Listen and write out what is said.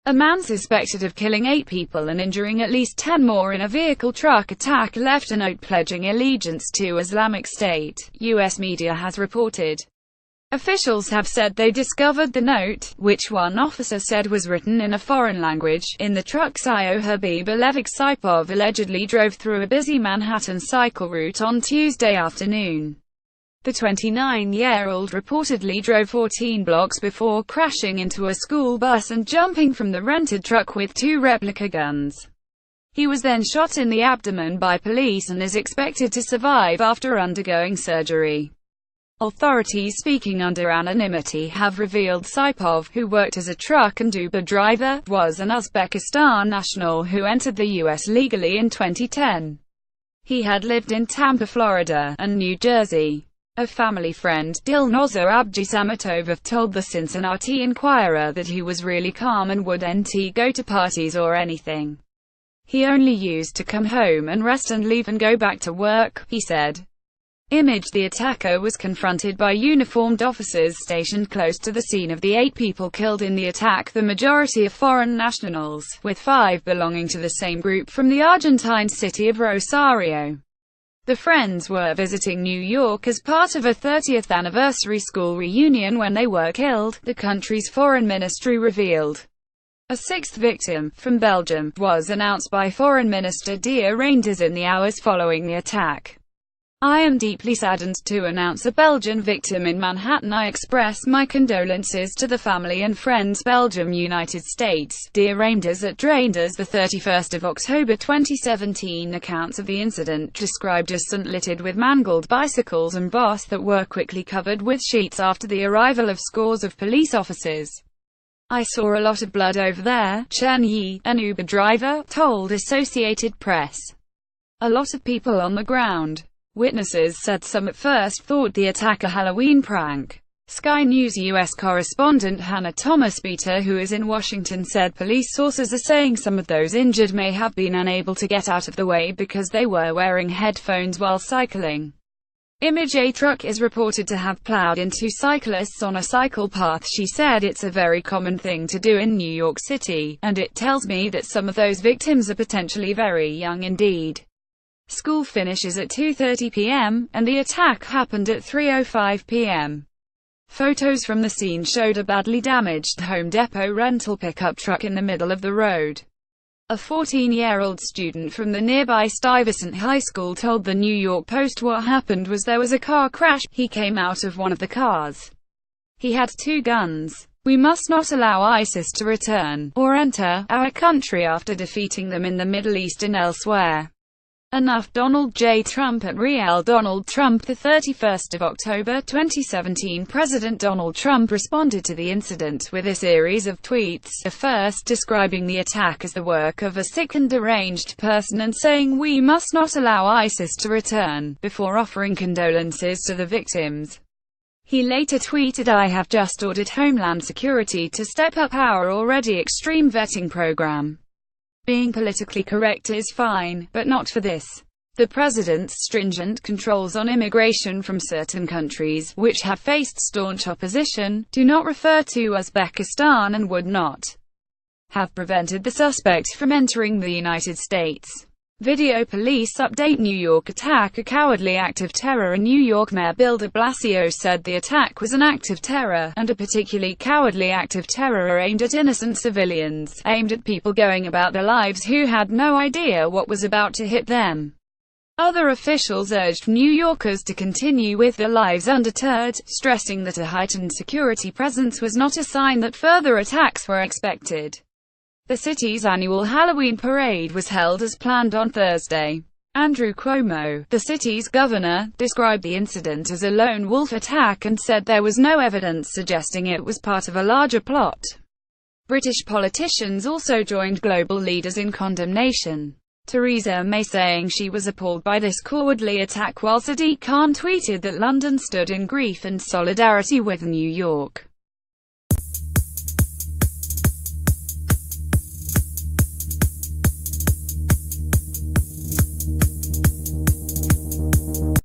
A man suspected of killing 8 people and injuring at least 10 more in a vehicle truck attack left a note pledging allegiance to Islamic State, U.S. media has reported. Officials have said they discovered the note, which one officer said was written in a foreign language, in the truck Sio Habib Alevik Saipov allegedly drove through a busy Manhattan cycle route on Tuesday afternoon. The 29-year-old reportedly drove 14 blocks before crashing into a school bus and jumping from the rented truck with 2 replica guns. He was then shot in the abdomen by police and is expected to survive after undergoing surgery. Authorities speaking under anonymity have revealed Saipov, who worked as a truck and Uber driver, was an Uzbekistan national who entered the U.S. legally in 2010. He had lived in Tampa, Florida, and New Jersey. A family friend, Dilnoza Abdusamatov, told the Cincinnati Enquirer that he was really calm and wouldn't go to parties or anything. He only used to come home and rest and leave and go back to work, he said. Image: the attacker was confronted by uniformed officers stationed close to the scene of the 8 people killed in the attack, the majority of foreign nationals, with 5 belonging to the same group from the Argentine city of Rosario. The friends were visiting New York as part of a 30th anniversary school reunion when they were killed, the country's foreign ministry revealed. A 6th victim, from Belgium, was announced by Foreign Minister Geert Reinders in the hours following the attack. "I am deeply saddened to announce a Belgian victim in Manhattan. I express my condolences to the family and friends. Belgium, United States," Geert Reinders at Reinders. The 31st of October 2017 accounts of the incident described as littered with mangled bicycles and bus that were quickly covered with sheets after the arrival of scores of police officers. "I saw a lot of blood over there," Chen Yi, an Uber driver, told Associated Press. "A lot of people on the ground." Witnesses said some at first thought the attack a Halloween prank. Sky News U.S. correspondent Hannah Thomas-Peter, who is in Washington, said police sources are saying some of those injured may have been unable to get out of the way because they were wearing headphones while cycling. Image: a truck is reported to have plowed into cyclists on a cycle path. She said, "It's a very common thing to do in New York City, and it tells me that some of those victims are potentially very young indeed." School finishes at 2:30 p.m., and the attack happened at 3:05 p.m. Photos from the scene showed a badly damaged Home Depot rental pickup truck in the middle of the road. A 14-year-old student from the nearby Stuyvesant High School told the New York Post what happened was there was a car crash. He came out of one of the cars. He had 2 guns. "We must not allow ISIS to return, or enter, our country after defeating them in the Middle East and elsewhere." Enough. Donald J. Trump at Real Donald Trump. The 31st of October 2017, President Donald Trump responded to the incident with a series of tweets, the first describing the attack as the work of a sick and deranged person and saying "we must not allow ISIS to return," before offering condolences to the victims. He later tweeted, "I have just ordered Homeland Security to step up our already extreme vetting program. Being politically correct is fine, but not for this." The president's stringent controls on immigration from certain countries, which have faced staunch opposition, do not refer to Uzbekistan and would not have prevented the suspect from entering the United States. Video: police update. New York attack a cowardly act of terror. New York Mayor Bill de Blasio said the attack was an act of terror, and a particularly cowardly act of terror aimed at innocent civilians, aimed at people going about their lives who had no idea what was about to hit them. Other officials urged New Yorkers to continue with their lives undeterred, stressing that a heightened security presence was not a sign that further attacks were expected. The city's annual Halloween parade was held as planned on Thursday. Andrew Cuomo, the city's governor, described the incident as a lone wolf attack and said there was no evidence suggesting it was part of a larger plot. British politicians also joined global leaders in condemnation. Theresa May saying she was appalled by this cowardly attack, while Sadiq Khan tweeted that London stood in grief and solidarity with New York.